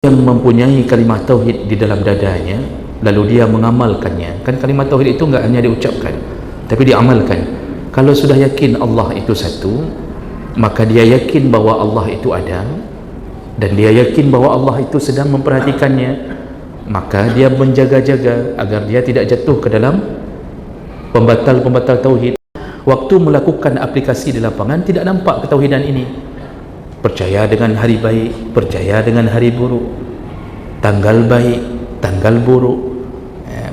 yang mempunyai kalimah tauhid di dalam dadanya lalu dia mengamalkannya, kan kalimah tauhid itu enggak hanya diucapkan tapi diamalkan. Kalau sudah yakin Allah itu satu, maka dia yakin bahwa Allah itu ada dan dia yakin bahwa Allah itu sedang memperhatikannya, maka dia menjaga-jaga agar dia tidak jatuh ke dalam pembatal-pembatal tauhid. Waktu melakukan aplikasi di lapangan tidak nampak ketauhidan ini. Percaya dengan hari baik, percaya dengan hari buruk, tanggal baik, tanggal buruk,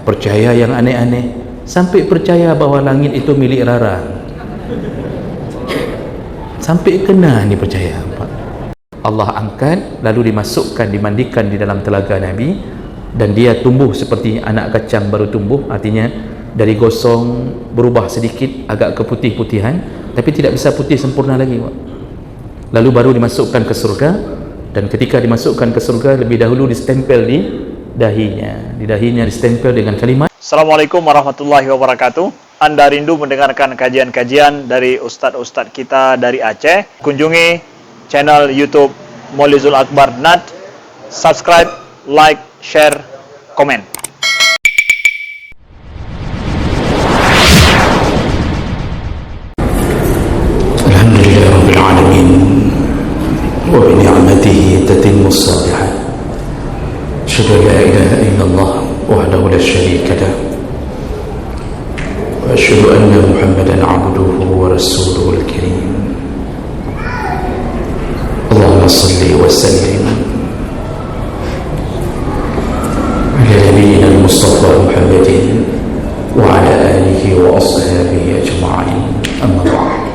percaya yang aneh-aneh, sampai percaya bahawa langit itu milik Rara, sampai kena ni percaya. Allah angkat lalu dimasukkan, dimandikan di dalam telaga Nabi, dan dia tumbuh seperti anak kacang baru tumbuh, artinya dari gosong berubah sedikit agak keputih-putihan, tapi tidak bisa putih sempurna lagi. Lalu baru dimasukkan ke surga, dan ketika dimasukkan ke surga lebih dahulu distempel di dahinya distempel dengan kalimat Assalamualaikum warahmatullahi wabarakatuh. Anda rindu mendengarkan kajian-kajian dari ustadz-ustadz kita dari Aceh? Kunjungi channel YouTube Maulizul Akbar NAD, subscribe, like, share, komen. Alhamdulillah Rabbil Alamin wa bi ni'matihi tatimmu as-salihat. Asyhadu an la ilaha illallah wahdahu la syarika lah wa asyhadu anna Muhammadan 'abduhu wa rasuluhu al-karim. Allahumma salli wa sallim ala nabiyyina al-Mustafa Muhammadin wa ala alihi wa ashabihi ajma'in. Amma ba'd.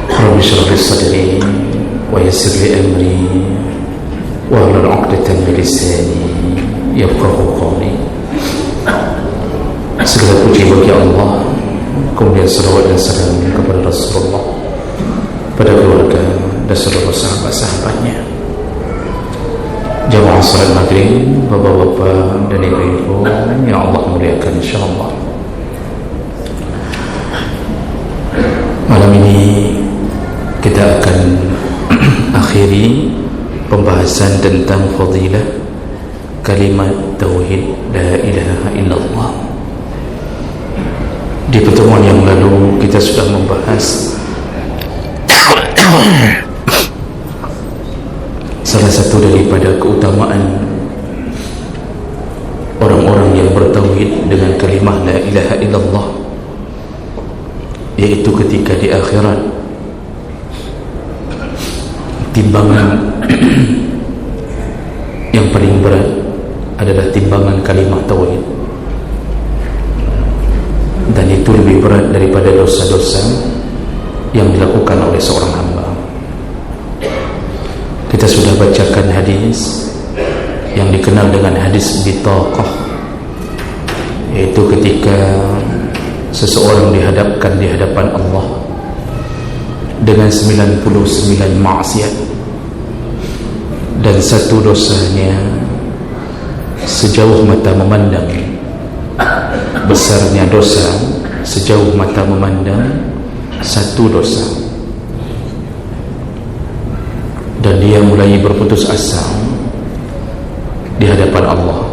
Rabbi shrah li sadri wa yassir li amri wahlul 'uqdatam min lisani yafqahu qawli. Segala puji bagi Allah, kemudian salawat dan salam kepada Rasulullah, pada keluarga dan seluruh sahabat-sahabatnya. Jamaah salat maghrib, bapak-bapak dan ibu-ibu yang Allah muliakan insyaallah. Malam ini kita akan akhiri pembahasan tentang fadilah kalimat tauhid la ilaha illallah. Di pertemuan yang lalu kita sudah membahas salah satu daripada keutamaan orang-orang yang bertauhid dengan kalimah la ilaha illallah, yaitu ketika di akhirat timbangan yang paling berat adalah timbangan kalimah tauhid, dan itu lebih berat daripada dosa-dosa yang dilakukan oleh seorang hamba. Kita sudah bacakan hadis yang dikenal dengan hadis bitaqah, yaitu ketika seseorang dihadapkan di hadapan Allah dengan 99 maksiat dan satu dosanya sejauh mata memandang. Besarnya dosa sejauh mata memandang satu dosa, dan dia mulai berputus asa di hadapan Allah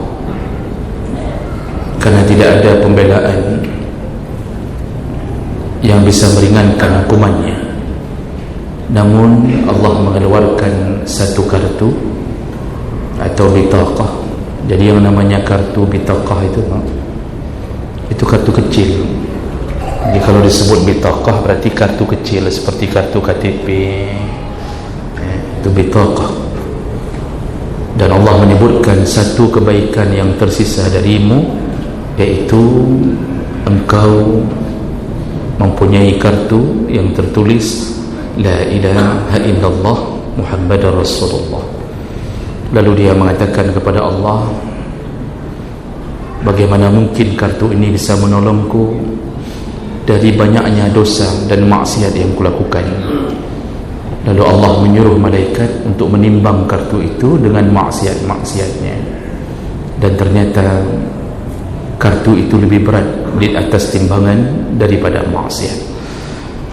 karena tidak ada pembelaan yang bisa meringankan hukumannya. Namun Allah mengeluarkan satu kartu atau bitaqah. Jadi yang namanya kartu bitaqah itu kartu kecil. Jadi kalau disebut bitaqah berarti kartu kecil seperti kartu KTP, itu bitaqah. Dan Allah menyebutkan satu kebaikan yang tersisa darimu, yaitu engkau mempunyai kartu yang tertulis la ilaha illallah Muhammadar Rasulullah. Lalu dia mengatakan kepada Allah, bagaimana mungkin kartu ini bisa menolongku dari banyaknya dosa dan maksiat yang kulakukan. Lalu Allah menyuruh malaikat untuk menimbang kartu itu dengan maksiat-maksiatnya, dan ternyata kartu itu lebih berat di atas timbangan daripada maksiat.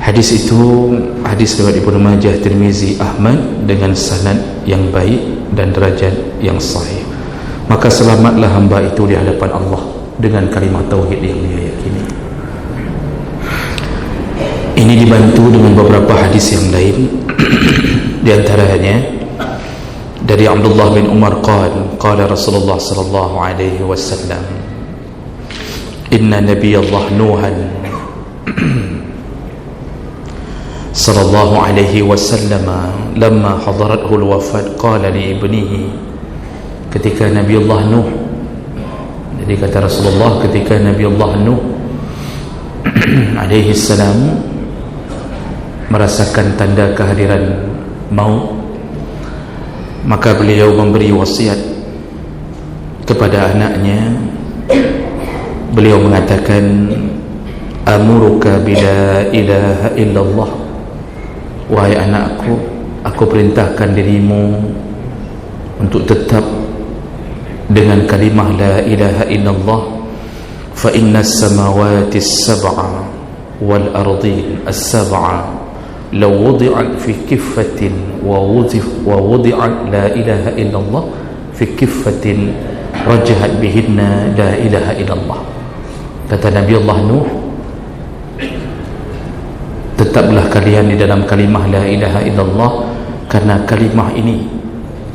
Hadis itu hadis riwayat Ibnu Majah, Tirmizi, Ahmad dengan sanad yang baik dan derajat yang sahih. Maka selamatlah hamba itu di hadapan Allah dengan kalimah tauhid yang dia yakini. Ini dibantu dengan beberapa hadis yang lain. Di antaranya dari Abdullah bin Umar qala Rasulullah sallallahu alaihi wasallam, inna nabiyallah Nuhan sallallahu alaihi wasallam lamma hadarathu alwafat qala li ibnihi, ketika Nabiullah Nuh, jadi kata Rasulullah ketika Nabiullah Nuh alaihi salam merasakan tanda kehadiran maut, maka beliau memberi wasiat kepada anaknya. Beliau mengatakan, amuruka bila ilaha illallah, wahai anakku, aku perintahkan dirimu untuk tetap dengan kalimah la ilaha illallah, fa inna as-samawati as-sab'a wal ardin as-sab'a law wudi'at fi kiffatin wa wudi'at la ilaha illallah fi kiffatin rajahat bihinna la ilaha illallah. Kata Nabi Allah Nuh, tetaplah kalian di dalam kalimah la ilaha illallah, karena kalimah ini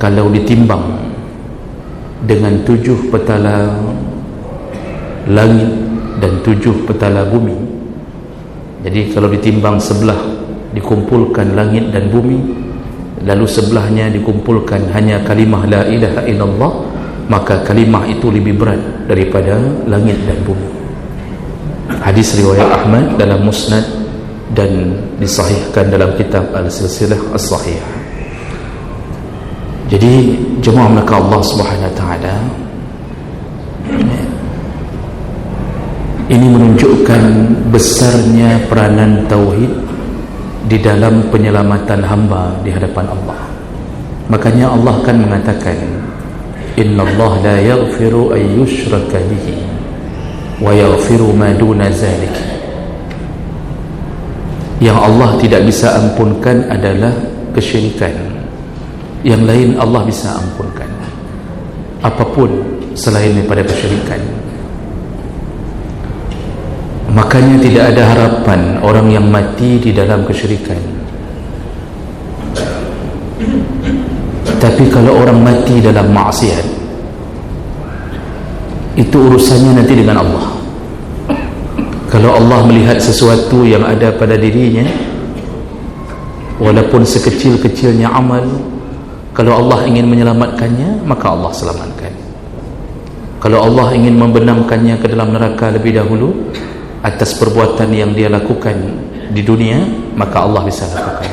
kalau ditimbang dengan 7 petala langit dan 7 petala bumi, jadi kalau ditimbang sebelah dikumpulkan langit dan bumi, lalu sebelahnya dikumpulkan hanya kalimah la ilaha illallah, maka kalimah itu lebih berat daripada langit dan bumi. Hadis riwayat Ahmad dalam Musnad dan disahihkan dalam kitab Al-Silsilah As-Sahihah. Jadi jemaah maka Allah Subhanahu wa taala ini menunjukkan besarnya peranan tauhid di dalam penyelamatan hamba di hadapan Allah. Makanya Allah kan mengatakan, innallaha la yaghfiru an yushraka bihi wa yaghfiru ma duna zalik. Yang Allah tidak bisa ampunkan adalah kesyirikan. Yang lain Allah bisa ampunkan, apapun selain daripada kesyirikan. Makanya tidak ada harapan orang yang mati di dalam kesyirikan. Tapi kalau orang mati dalam maksiat, itu urusannya nanti dengan Allah. Kalau Allah melihat sesuatu yang ada pada dirinya, walaupun sekecil-kecilnya amal, kalau Allah ingin menyelamatkannya, maka Allah selamatkan. Kalau Allah ingin membenamkannya ke dalam neraka lebih dahulu atas perbuatan yang dia lakukan di dunia, maka Allah bisa lakukan.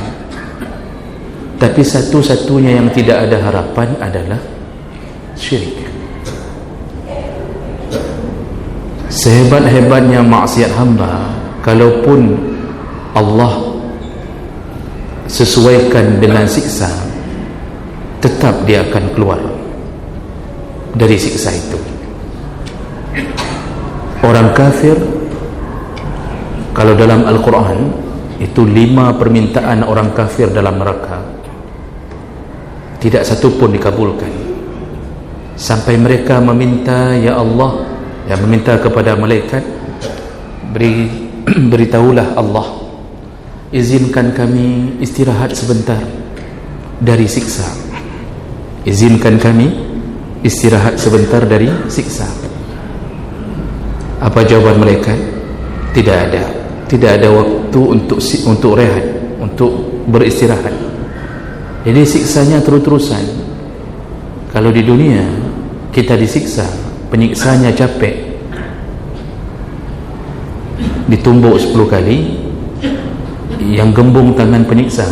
Tapi satu-satunya yang tidak ada harapan adalah syirik. Sehebat-hebatnya maksiat hamba, kalaupun Allah sesuaikan dengan siksa, tetap dia akan keluar dari siksa itu. Orang kafir, kalau dalam Al-Quran itu 5 permintaan orang kafir dalam neraka, tidak satu pun dikabulkan sampai mereka meminta, ya Allah, yang meminta kepada malaikat, beritahulah Allah, izinkan kami istirahat sebentar dari siksa, izinkan kami istirahat sebentar dari siksa. Apa jawaban malaikat? Tidak ada waktu untuk rehat, untuk beristirahat. Jadi siksanya terus-terusan. Kalau di dunia kita disiksa, penyiksanya capek, ditumbuk 10 kali, yang gembung tangan penyiksa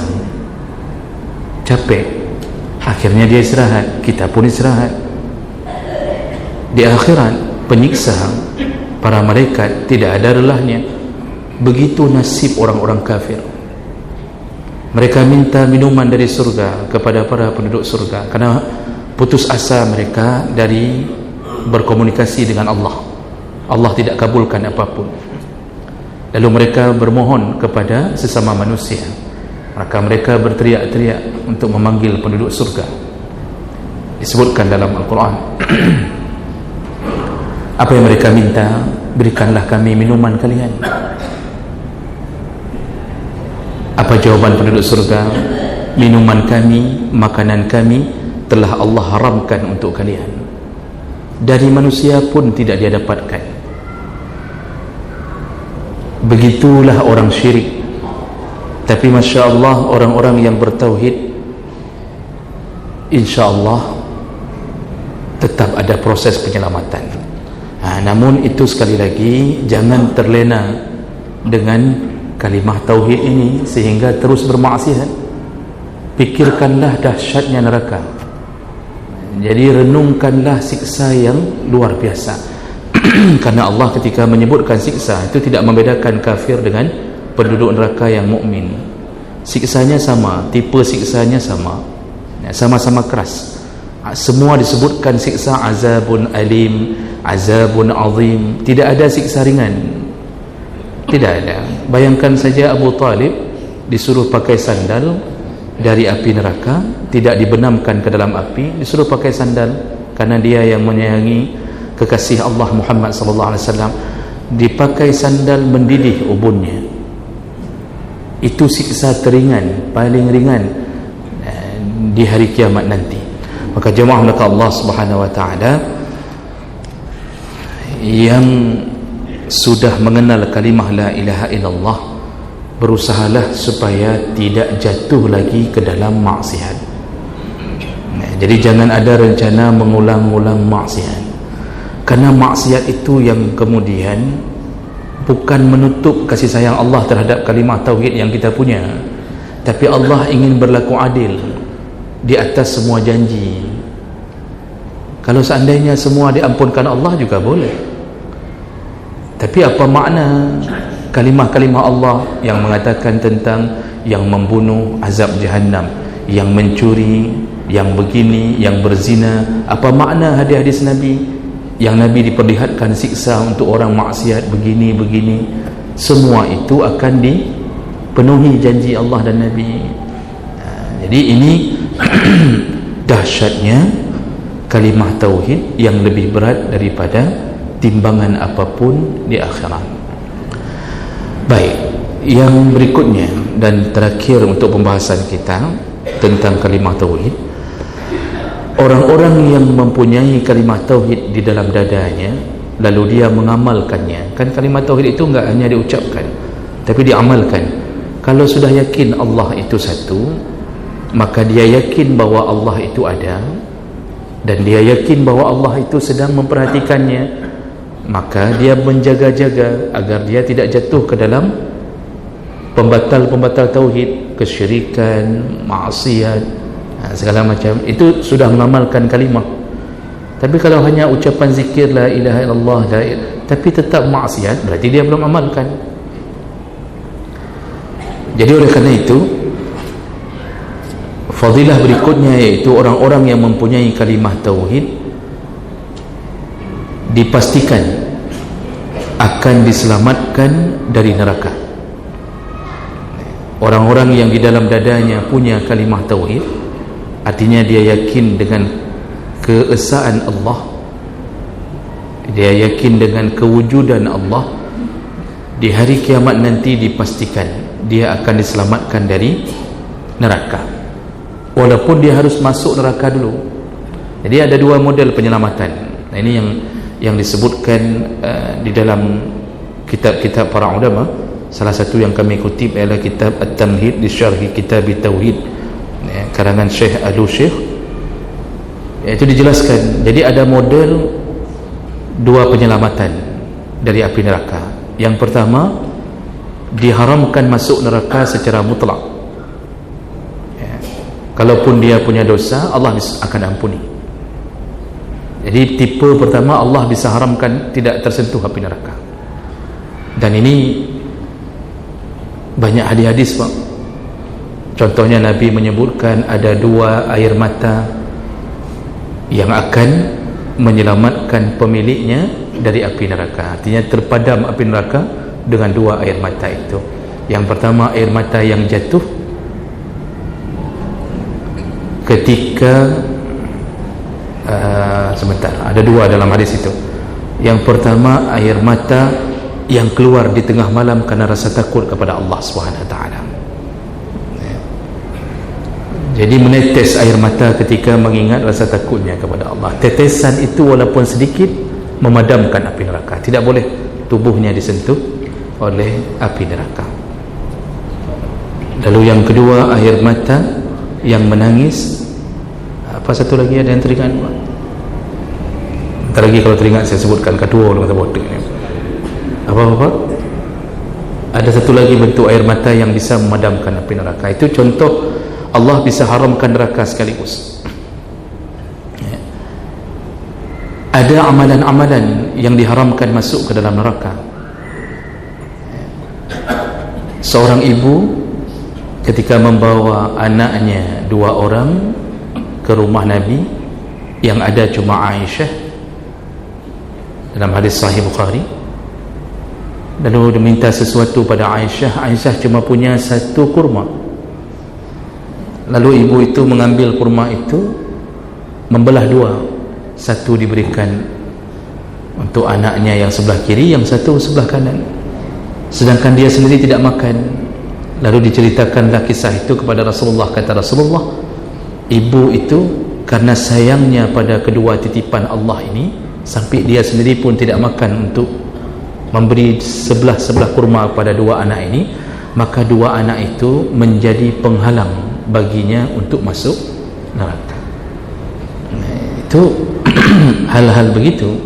capek, akhirnya dia istirahat, kita pun istirahat. Di akhirat penyiksa, para malaikat tidak ada lelahnya. Begitu nasib orang-orang kafir. Mereka minta minuman dari surga kepada para penduduk surga, karena putus asa mereka dari berkomunikasi dengan Allah. Allah tidak kabulkan apapun. Lalu mereka bermohon kepada sesama manusia, maka mereka berteriak-teriak untuk memanggil penduduk surga. disebutkan dalam Al-Quran. Apa yang mereka minta, berikanlah kami minuman kalian. Apa jawaban penduduk surga? Minuman kami, makanan kami telah Allah haramkan untuk kalian. Dari manusia pun tidak dia dapatkan. Begitulah orang syirik. Tapi Masya Allah, orang-orang yang bertauhid, insya Allah tetap ada proses penyelamatan. Namun itu sekali lagi, jangan terlena dengan kalimah tauhid ini sehingga terus bermaksiat. Pikirkanlah dahsyatnya neraka. Jadi renungkanlah siksa yang luar biasa. Karena Allah ketika menyebutkan siksa itu tidak membedakan kafir dengan penduduk neraka yang mukmin. Siksanya sama, tipe siksanya sama, sama-sama keras. Semua disebutkan siksa azabun alim, azabun azim. Tidak ada siksa ringan, tidak ada. Bayangkan saja Abu Talib disuruh pakai sandal dari api neraka, tidak dibenamkan ke dalam api, disuruh pakai sandal karena dia yang menyayangi kekasih Allah Muhammad sallallahu alaihi wasallam. Dipakai sandal mendidih ubunnya. Itu siksa teringan, paling ringan di hari kiamat nanti. Maka jemaah maka Allah Subhanahu wa taala yang sudah mengenal kalimah la ilaha illallah, berusahalah supaya tidak jatuh lagi ke dalam maksiat. Jadi jangan ada rencana mengulang-ulang maksiat, karena maksiat itu yang kemudian bukan menutup kasih sayang Allah terhadap kalimah tauhid yang kita punya, tapi Allah ingin berlaku adil di atas semua janji. Kalau seandainya semua diampunkan Allah juga boleh, tapi apa makna kalimah-kalimah Allah yang mengatakan tentang yang membunuh azab jahannam, yang mencuri, yang begini, yang berzina? Apa makna hadis-hadis Nabi yang Nabi diperlihatkan siksa untuk orang maksiat begini-begini? Semua itu akan dipenuhi janji Allah dan Nabi. Jadi ini dahsyatnya kalimah tauhid yang lebih berat daripada timbangan apapun di akhirat. Baik, yang berikutnya dan terakhir untuk pembahasan kita tentang kalimah tauhid, orang-orang yang mempunyai kalimah tauhid di dalam dadanya lalu dia mengamalkannya. Kan kalimah tauhid itu enggak hanya diucapkan tapi diamalkan. Kalau sudah yakin Allah itu satu, maka dia yakin bahwa Allah itu ada, dan dia yakin bahwa Allah itu sedang memperhatikannya, maka dia menjaga-jaga agar dia tidak jatuh ke dalam pembatal-pembatal tauhid, kesyirikan, maksiat, segala macam. Itu sudah mengamalkan kalimah. Tapi kalau hanya ucapan zikir la ilaha illallah tapi tetap maksiat, berarti dia belum amalkan. Jadi oleh kerana itu, fadilah berikutnya yaitu orang-orang yang mempunyai kalimah tauhid dipastikan akan diselamatkan dari neraka. Orang-orang yang di dalam dadanya punya kalimah tauhid, artinya dia yakin dengan keesaan Allah, dia yakin dengan kewujudan Allah, di hari kiamat nanti dipastikan dia akan diselamatkan dari neraka, walaupun dia harus masuk neraka dulu. Jadi ada dua model penyelamatan. Nah, ini yang disebutkan di dalam kitab-kitab para ulama. Salah satu yang kami kutip adalah kitab At-Tamhid di Syarhi Kitab Tauhid, karangan Syekh Al-Syekh. Itu dijelaskan. Jadi ada model dua penyelamatan dari api neraka. Yang pertama, diharamkan masuk neraka secara mutlak. Kalaupun dia punya dosa, Allah akan ampuni. Jadi tipe pertama, Allah bisa haramkan tidak tersentuh api neraka. Dan ini banyak hadis-hadis, Pak. Contohnya Nabi menyebutkan ada dua air mata yang akan menyelamatkan pemiliknya dari api neraka. Artinya terpadam api neraka dengan dua air mata itu. Yang pertama, air mata yang jatuh ketika Sebentar, ada dua dalam hadis itu. Yang pertama, air mata yang keluar di tengah malam kerana rasa takut kepada Allah Subhanahu Wa Taala. Jadi menetes air mata ketika mengingat rasa takutnya kepada Allah. Tetesan itu walaupun sedikit memadamkan api neraka. Tidak boleh tubuhnya disentuh oleh api neraka. Lalu yang kedua, air mata yang menangis. Apa satu lagi ada yang teringat? Bentar lagi kalau teringat saya sebutkan kedua orang kata bodoh. Apa-apa? Ada satu lagi bentuk air mata yang bisa memadamkan api neraka. Itu contoh Allah bisa haramkan neraka sekaligus. Ada amalan-amalan yang diharamkan masuk ke dalam neraka. Seorang ibu ketika membawa anaknya 2 orang ke rumah Nabi, yang ada cuma Aisyah, dalam hadis Sahih Bukhari, lalu diminta sesuatu pada Aisyah. Aisyah cuma punya 1 kurma. Lalu ibu itu mengambil kurma itu, membelah 2, 1 diberikan untuk anaknya yang sebelah kiri, yang 1 sebelah kanan, sedangkan dia sendiri tidak makan. Lalu diceritakanlah kisah itu kepada Rasulullah. Kata Rasulullah, ibu itu karena sayangnya pada kedua titipan Allah ini, sampai dia sendiri pun tidak makan untuk memberi sebelah kurma pada 2 anak ini, maka 2 anak itu menjadi penghalang baginya untuk masuk neraka. Itu hal-hal begitu,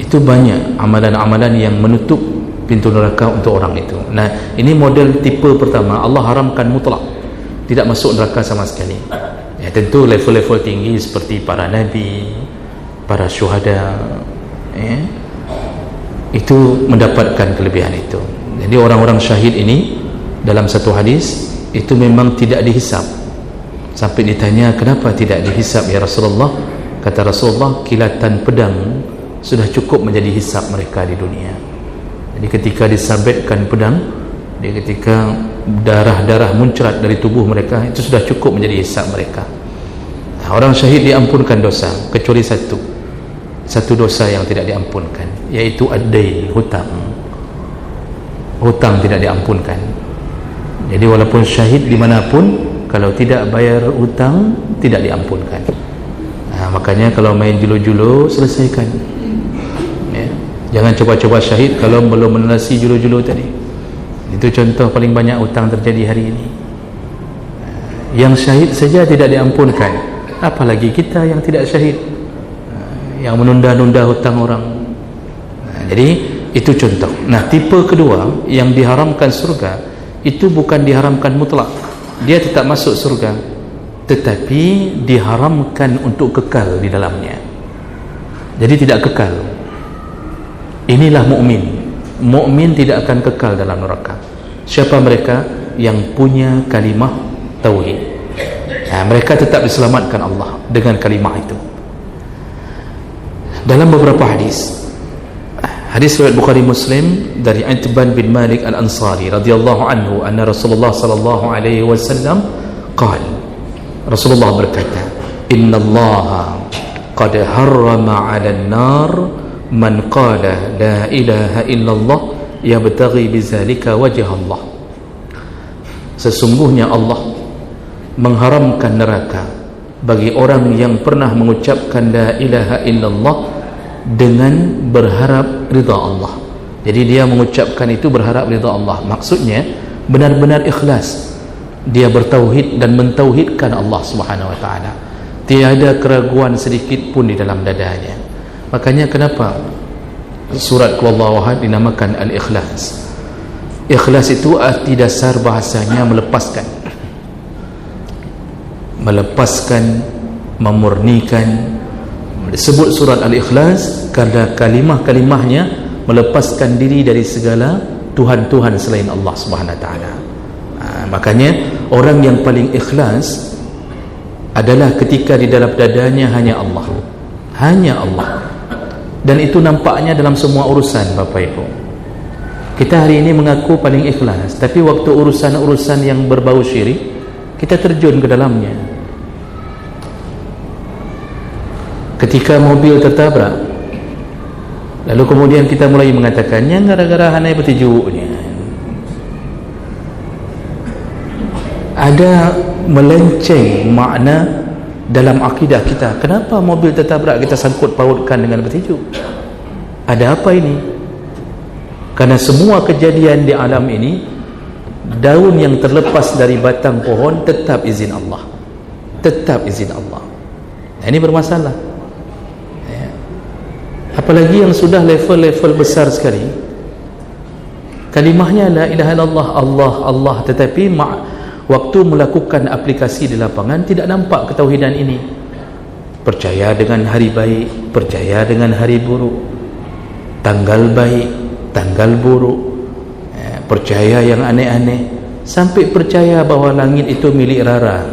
itu banyak amalan-amalan yang menutup pintu neraka untuk orang itu. Nah, ini model tipe pertama. Allah haramkan mutlak, tidak masuk neraka sama sekali. Ya, tentu level-level tinggi seperti para nabi, para syuhada, itu mendapatkan kelebihan itu. Jadi orang-orang syahid ini dalam satu hadis itu memang tidak dihisap. Sampai ditanya, kenapa tidak dihisap ya Rasulullah? Kata Rasulullah, kilatan pedang sudah cukup menjadi hisap mereka di dunia. Jadi ketika disabitkan pedang, ketika darah-darah muncrat dari tubuh mereka, itu sudah cukup menjadi hisap mereka. Nah, orang syahid diampunkan dosa, kecuali satu dosa yang tidak diampunkan, yaitu ad-dain, hutang. Hutang tidak diampunkan. Jadi walaupun syahid dimanapun, kalau tidak bayar hutang, tidak diampunkan. Nah, makanya kalau main julu-julu, selesaikan. Ya. Jangan coba-coba syahid kalau belum melunasi julu-julu tadi. Itu contoh paling banyak hutang terjadi hari ini. Yang syahid saja tidak diampunkan, apalagi kita yang tidak syahid, yang menunda-nunda hutang orang. Nah, jadi itu contoh. Nah, tipe kedua yang diharamkan surga, itu bukan diharamkan mutlak, dia tetap masuk surga, tetapi diharamkan untuk kekal di dalamnya. Jadi tidak kekal. Inilah mukmin. Mukmin tidak akan kekal dalam neraka. Siapa mereka? Yang punya kalimah tauhid. Nah, mereka tetap diselamatkan Allah dengan kalimah itu. Dalam beberapa hadis riwayat Bukhari Muslim dari Itban bin Malik Al-Ansari radhiyallahu anhu, anna Rasulullah sallallahu alaihi wasallam qala, Rasulullah berkata, innallaha qad harrama 'alan nar man qala la ilaha illallah yabtaghi bizalika wajh Allah. Sesungguhnya Allah mengharamkan neraka bagi orang yang pernah mengucapkan la ilaha illallah dengan berharap ridha Allah. Jadi dia mengucapkan itu berharap ridha Allah. Maksudnya benar-benar ikhlas. Dia bertauhid dan mentauhidkan Allah Subhanahu wa taala. Tiada keraguan sedikit pun di dalam dadanya. Makanya kenapa surat Qul Huwallahu Ahad dinamakan Al-Ikhlas. Ikhlas itu arti dasar bahasanya melepaskan. Melepaskan, memurnikan. Disebut surat Al-Ikhlas karena kalimah-kalimahnya melepaskan diri dari segala Tuhan-Tuhan selain Allah Subhanahu wa taala. Makanya orang yang paling ikhlas adalah ketika di dalam dadanya hanya Allah. Hanya Allah. Dan itu nampaknya dalam semua urusan, Bapak Ibu. Kita hari ini mengaku paling ikhlas, tapi waktu urusan-urusan yang berbau syirik, kita terjun ke dalamnya. ketika mobil tertabrak, lalu kemudian kita mulai mengatakannya gara-gara hanai bertijuknya. Ada melenceng makna dalam akidah kita. Kenapa mobil tertabrak kita sangkut pautkan dengan bertijuk? Ada apa ini? Karena semua kejadian di alam ini, daun yang terlepas dari batang pohon tetap izin Allah, tetap izin Allah. Ini bermasalah. Apalagi yang sudah level-level besar sekali, kalimahnya la ilaha illallah, Allah Allah, tetapi waktu melakukan aplikasi di lapangan tidak nampak ketauhidan ini. Percaya dengan hari baik, percaya dengan hari buruk, tanggal baik, tanggal buruk, percaya yang aneh-aneh, sampai percaya bahawa langit itu milik Rara.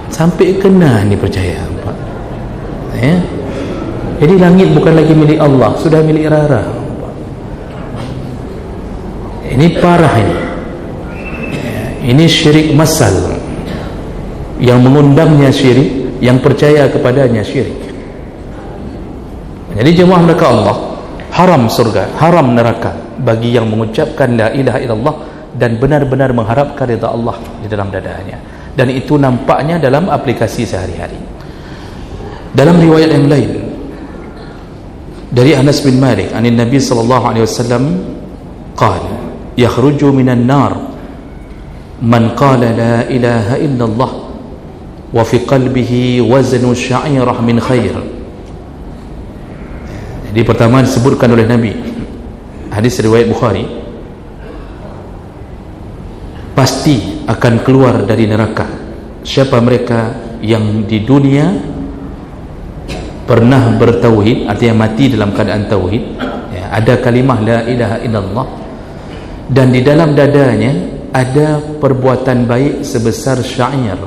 Sampai kena ni percaya, Pak. Jadi langit bukan lagi milik Allah, sudah milik Rara. Ini parah ini. Ini syirik masal. Yang mengundangnya syirik, yang percaya kepadanya syirik. Jadi jemaah mereka Allah, haram surga, haram neraka bagi yang mengucapkan la ilaha illallah dan benar-benar mengharapkan ridha Allah di dalam dadanya. Dan itu nampaknya dalam aplikasi sehari-hari. Dalam riwayat yang lain dari Anas bin Malik, an Nabi sallallahu alaihi wasallam qala yakhruju minan nar man qala la ilaha illallah wa fi qalbihi waznu sya'irah min khair. Jadi pertama disebutkan oleh Nabi, hadis riwayat Bukhari, pasti akan keluar dari neraka siapa mereka yang di dunia pernah bertauhid, artinya mati dalam keadaan tauhid, ada kalimah la ilaha illallah, dan di dalam dadanya ada perbuatan baik sebesar syair,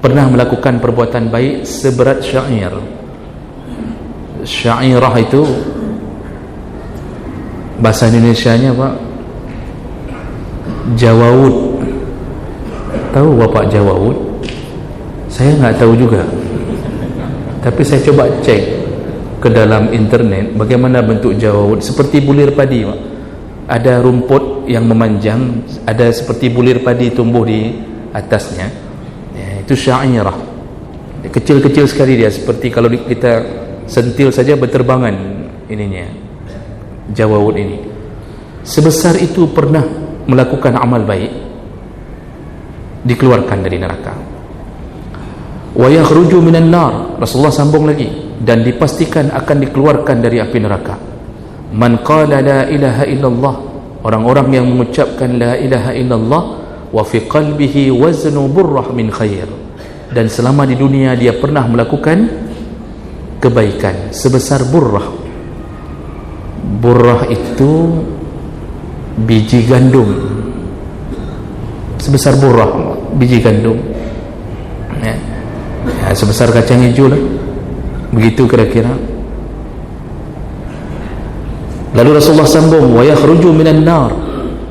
pernah melakukan perbuatan baik seberat syair. Syairah itu bahasa Indonesianya Pak, Jawawud. Tahu Bapak Jawawud? Saya nggak tahu juga, tapi saya coba cek ke dalam internet bagaimana bentuk Jawawud. Seperti bulir padi Pak, ada rumput yang memanjang, ada seperti bulir padi tumbuh di atasnya, itu syairah. Kecil-kecil sekali dia, seperti kalau kita sentil saja berterbangan ininya, Jawawud ini. Sebesar itu pernah melakukan amal baik, dikeluarkan dari neraka. Wa yakhruju minan nar, Rasulullah sambung lagi, dan dipastikan akan dikeluarkan dari api neraka. Man qala la ilaha illallah, orang-orang yang mengucapkan la ilaha illallah wa fi qalbihi waznu burrah min khair, dan selama di dunia dia pernah melakukan kebaikan sebesar burrah. Burrah itu biji gandum, sebesar burrah biji gandum, sebesar kacang hijau lah, begitu kira-kira. Lalu Rasulullah sambung, wa yakhruju minan nar,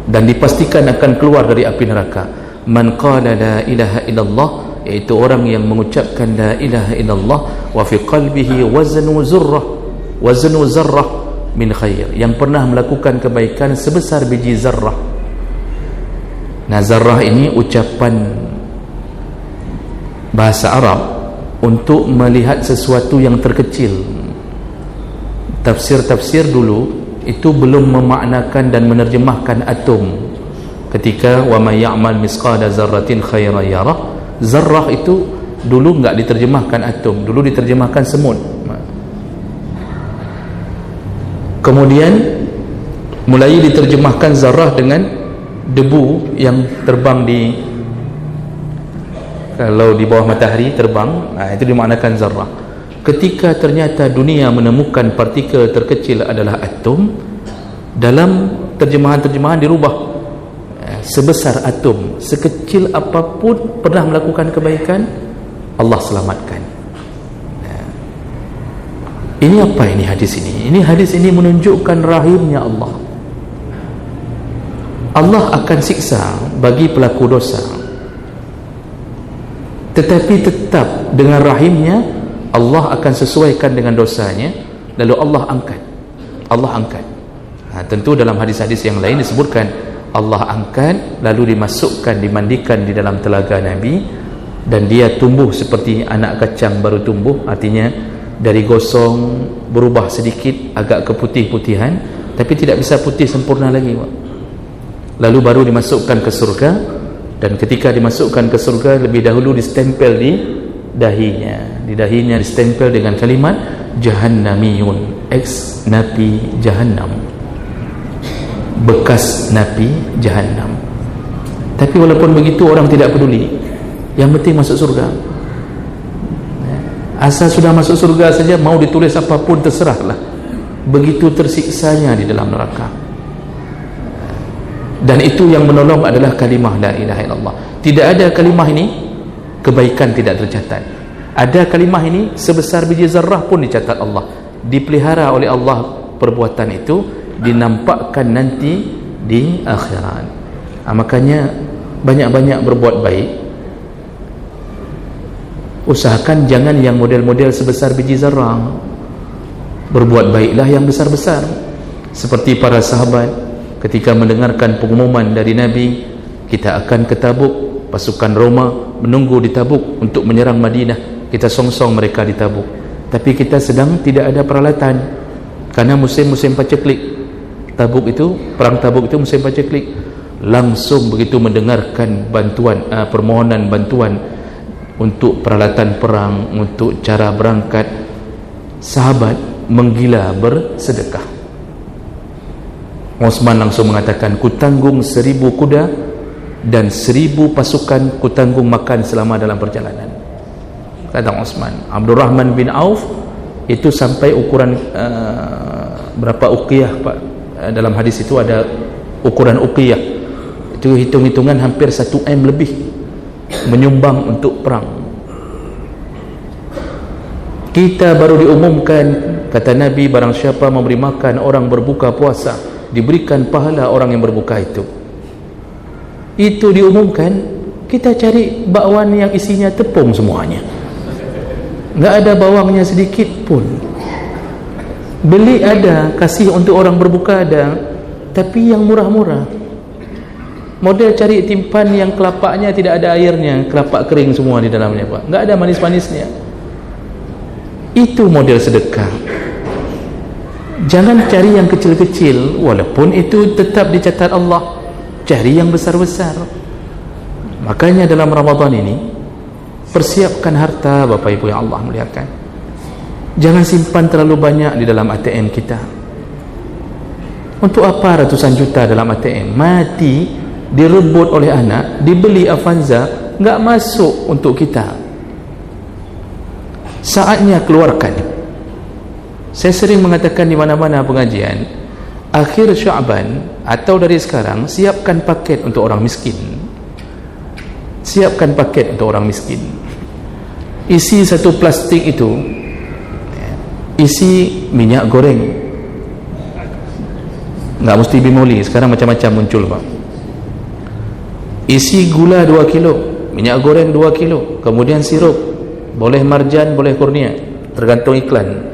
dan dipastikan akan keluar dari api neraka. Man qala la ilaha illallah, yaitu orang yang mengucapkan la ilaha illallah wa fi qalbihi waznu zarrah min khair, yang pernah melakukan kebaikan sebesar biji zarrah. Nah, zarrah ini ucapan bahasa Arab untuk melihat sesuatu yang terkecil. Tafsir-tafsir dulu itu belum memaknakan dan menerjemahkan atom. Ketika wa may ya'mal misqala zarratin khairan yarah, zarrah itu dulu enggak diterjemahkan atom, dulu diterjemahkan semut. Kemudian mulai diterjemahkan zarrah dengan debu yang terbang di, kalau di bawah matahari terbang, itu dimaknakan zarrah. Ketika ternyata dunia menemukan partikel terkecil adalah atom, dalam terjemahan-terjemahan dirubah sebesar atom, sekecil apapun pernah melakukan kebaikan, Allah selamatkan. Ini apa ini hadis ini? Ini hadis ini menunjukkan rahimnya Allah. Allah akan siksa bagi pelaku dosa. tetapi tetap dengan rahimnya Allah akan sesuaikan dengan dosanya, lalu Allah angkat. Tentu dalam hadis-hadis yang lain disebutkan Allah angkat lalu dimasukkan, dimandikan di dalam telaga Nabi, dan dia tumbuh seperti anak kacang baru tumbuh, artinya dari gosong berubah sedikit agak keputih-putihan, tapi tidak bisa putih sempurna lagi. Lalu baru dimasukkan ke surga, dan ketika dimasukkan ke surga lebih dahulu distempel di dahinya. Di dahinya distempel dengan kalimat Jahannamiyun, ex napi Jahannam, bekas napi Jahannam. Tapi walaupun begitu orang tidak peduli, yang penting masuk surga. Asal sudah masuk surga saja, mau ditulis apapun terserahlah. Begitu tersiksanya di dalam neraka. Dan itu yang menolong adalah kalimah la ilaha illallah. Tidak ada kalimah ini kebaikan tidak tercatat. Ada kalimah ini sebesar biji zarrah pun dicatat Allah, dipelihara oleh Allah. Perbuatan itu dinampakkan nanti di akhirat. Makanya banyak-banyak berbuat baik. Usahakan jangan yang model-model sebesar biji zarrah. Berbuat baiklah yang besar-besar, seperti para sahabat ketika mendengarkan pengumuman dari Nabi, kita akan ke Tabuk, pasukan Roma menunggu di Tabuk untuk menyerang Madinah. Kita songsong mereka di Tabuk, tapi kita sedang tidak ada peralatan karena musim paceklik. Tabuk itu, perang Tabuk itu musim paceklik. Langsung begitu mendengarkan bantuan, permohonan bantuan untuk peralatan perang, untuk cara berangkat, sahabat menggila bersedekah. Osman langsung mengatakan, ku tanggung 1000 kuda dan 1000 pasukan, ku tanggung makan selama dalam perjalanan. Kata Osman. Abdurrahman bin Auf itu sampai ukuran berapa uqiyah Pak? Dalam hadis itu ada ukuran uqiyah, itu hitung-hitungan hampir 1 M lebih menyumbang untuk perang. Kita baru diumumkan, kata Nabi, barang siapa memberi makan orang berbuka puasa, diberikan pahala orang yang berbuka itu. Itu diumumkan, kita cari bakwan yang isinya tepung semuanya, nggak ada bawangnya sedikit pun. Beli ada, kasih untuk orang berbuka ada, tapi yang murah-murah. Model cari timpan yang kelapanya tidak ada airnya, kelapa kering semua di dalamnya Pak, nggak ada manis-manisnya. Itu model sedekah. Jangan cari yang kecil-kecil, walaupun itu tetap dicatat Allah. Cari yang besar-besar. Makanya dalam Ramadan ini, persiapkan harta Bapak Ibu yang Allah muliakan. Jangan simpan terlalu banyak di dalam ATM kita. Untuk apa ratusan juta dalam ATM? Mati, direbut oleh anak, dibeli Avanza, nggak masuk untuk kita. Saatnya keluarkan. Saya sering mengatakan di mana-mana pengajian, akhir Sya'ban atau dari sekarang, siapkan paket untuk orang miskin. Siapkan paket untuk orang miskin. Isi satu plastik itu, isi minyak goreng. Nggak mesti bimoli, sekarang macam-macam muncul Pak. Isi gula 2 kilo, minyak goreng 2 kilo, kemudian sirup, boleh marjan, boleh kurnia, tergantung iklan.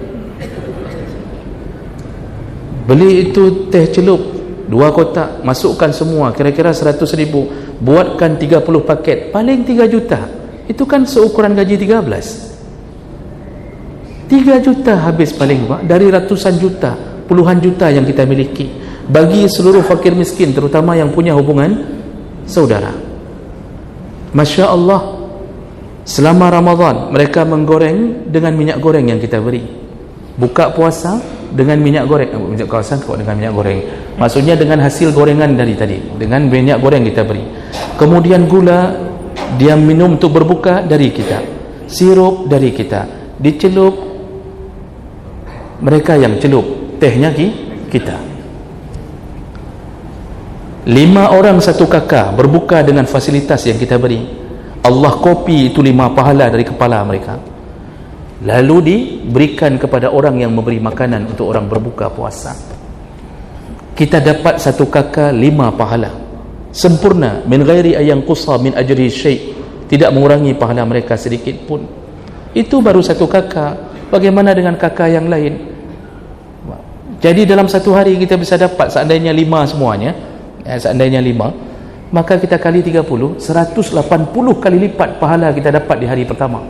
Beli itu teh celup 2 kotak, masukkan semua, kira-kira 100.000, buatkan 30 paket, paling 3 juta. Itu kan seukuran gaji 13. 3 juta habis paling Pak, dari ratusan juta, puluhan juta yang kita miliki, bagi seluruh fakir miskin, terutama yang punya hubungan saudara. Masya Allah, selama Ramadan mereka menggoreng dengan minyak goreng yang kita beri. Buka puasa dengan minyak goreng, minyak kawasan kok dengan minyak goreng, maksudnya dengan hasil gorengan dari tadi, dengan minyak goreng kita beri. Kemudian gula dia minum untuk berbuka dari kita, sirup dari kita, dicelup, mereka yang celup, tehnya kita. 5 orang 1 kakak berbuka dengan fasilitas yang kita beri. Allah kopi itu 5 pahala dari kepala mereka, lalu diberikan kepada orang yang memberi makanan untuk orang berbuka puasa. Kita dapat 1 kakak 5 pahala sempurna, min ghairi ayang qusa min ajri syai', tidak mengurangi pahala mereka sedikit pun. Itu baru satu kakak. Bagaimana dengan kakak yang lain? Jadi dalam satu hari kita bisa dapat seandainya 5 semuanya, seandainya 5, maka kita kali 30, 180 kali lipat pahala kita dapat di hari pertama,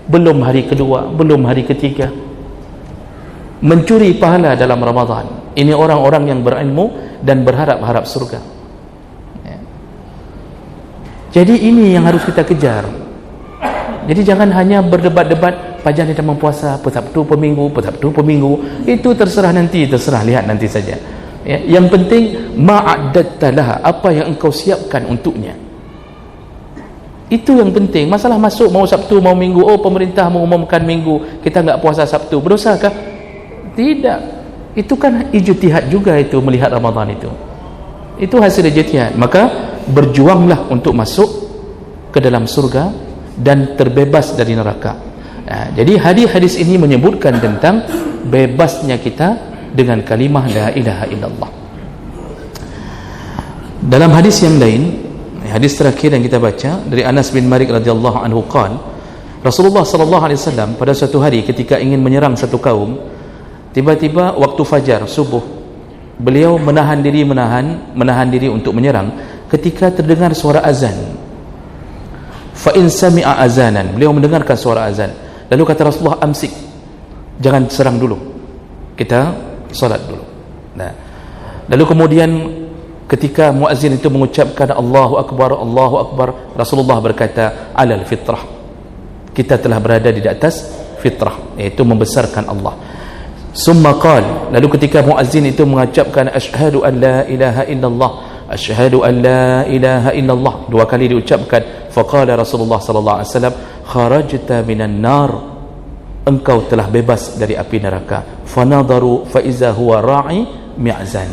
belum hari kedua, belum hari ketiga. Mencuri pahala dalam Ramadan, ini orang-orang yang berilmu dan berharap-harap surga. Jadi ini yang harus kita kejar. Jadi jangan hanya berdebat-debat Fajar ni memang puasa per Sabtu per minggu, per Sabtu per minggu. Itu terserah nanti, terserah lihat nanti saja. Ya, yang penting ma'addattalah, apa yang engkau siapkan untuknya. Itu yang penting. Masalah masuk mau Sabtu mau minggu, oh pemerintah mengumumkan minggu, kita enggak puasa Sabtu, berdosakah? Tidak. Itu kan ijtihad juga itu, melihat Ramadan itu. Itu hasil ijtihad. Maka berjuanglah untuk masuk ke dalam surga dan terbebas dari neraka. Jadi hadis-hadis ini menyebutkan tentang bebasnya kita dengan kalimah la ilaha illallah. Dalam hadis yang lain, hadis terakhir yang kita baca dari Anas bin Malik radhiyallahu anhu qala, Rasulullah sallallahu alaihi wasallam pada suatu hari ketika ingin menyerang satu kaum, tiba-tiba waktu fajar subuh, beliau menahan diri untuk menyerang ketika terdengar suara azan. Fa in sami'a azanan, beliau mendengarkan suara azan. Lalu kata Rasulullah, amsik, jangan serang dulu, kita solat dulu. Nah, lalu kemudian ketika muazzin itu mengucapkan Allahu Akbar, Rasulullah berkata, alal fitrah, kita telah berada di atas fitrah, iaitu membesarkan Allah. Summa qala, lalu ketika muazzin itu mengucapkan asyhadu an la ilaha illallah, asyhadu an la ilaha illallah, 2 kali diucapkan, faqala Rasulullah sallallahu alaihi wasallam, kharajta minan nar, engkau telah bebas dari api neraka. Fanadaru fa iza huwa ra'i mi'zan.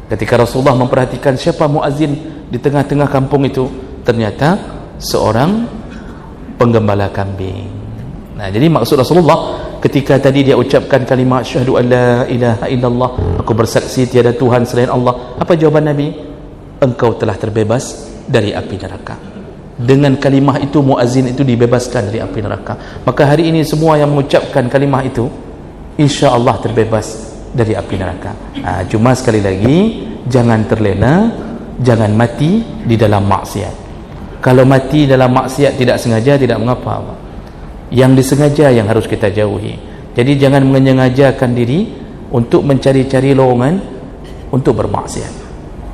Ketika Rasulullah memperhatikan siapa muazzin di tengah-tengah kampung itu, ternyata seorang penggembala kambing. Nah, jadi maksud Rasulullah ketika tadi dia ucapkan kalimat syahadu an la ilaha illallah, aku bersaksi tiada Tuhan selain Allah, apa jawaban Nabi? Engkau telah terbebas dari api neraka. Dengan kalimah itu muazzin itu dibebaskan dari api neraka. Maka hari ini semua yang mengucapkan kalimah itu insya-Allah terbebas dari api neraka. Cuma sekali lagi jangan terlena, jangan mati di dalam maksiat. Kalau mati dalam maksiat tidak sengaja tidak mengapa. Yang disengaja yang harus kita jauhi. Jadi jangan menyengajakan diri untuk mencari-cari lowongan untuk bermaksiat.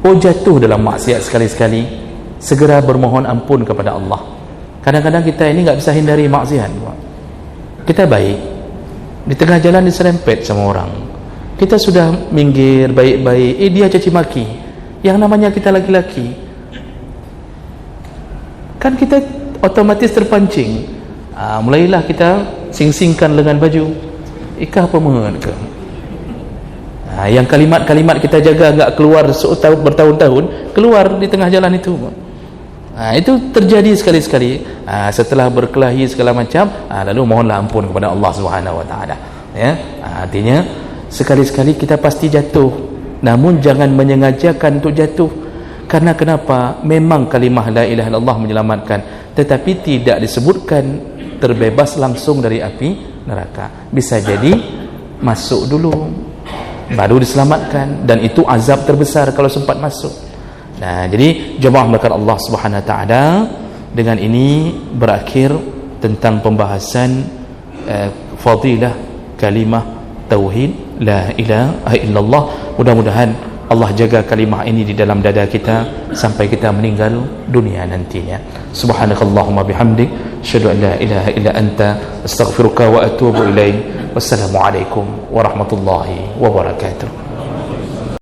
Oh, jatuh dalam maksiat sekali-sekali, segera bermohon ampun kepada Allah. Kadang-kadang kita ini enggak bisa hindari maksiat. Kita baik, di tengah jalan diserempet sama orang, kita sudah minggir baik-baik, dia caci maki. Yang namanya kita laki-laki, kan kita otomatis terpancing. Mulailah kita sing-singkan lengan baju, ikah apa mengenai ke? Yang kalimat-kalimat kita jaga enggak keluar bertahun-tahun, keluar di tengah jalan itu. Itu terjadi sekali-sekali. Setelah berkelahi segala macam, lalu mohonlah ampun kepada Allah Subhanahu Wa Taala. Ya, artinya sekali-sekali kita pasti jatuh, namun jangan menyengajakan untuk jatuh. Karena kenapa? Memang kalimah la ilaha illallah menyelamatkan, tetapi tidak disebutkan terbebas langsung dari api neraka. Bisa jadi masuk dulu baru diselamatkan, dan itu azab terbesar kalau sempat masuk. Nah, jadi jemaah melakukan Allah Subhanahu Wa Taala, dengan ini berakhir tentang pembahasan fadilah kalimah tauhid la ilaha illallah. Mudah-mudahan Allah jaga kalimah ini di dalam dada kita sampai kita meninggal dunia nantinya. Subhanakallahumma bihamdik, asyhadu an la ilaha illa anta, astaghfiruka wa atubu ilaik. Wassalamualaikum warahmatullahi wabarakatuh.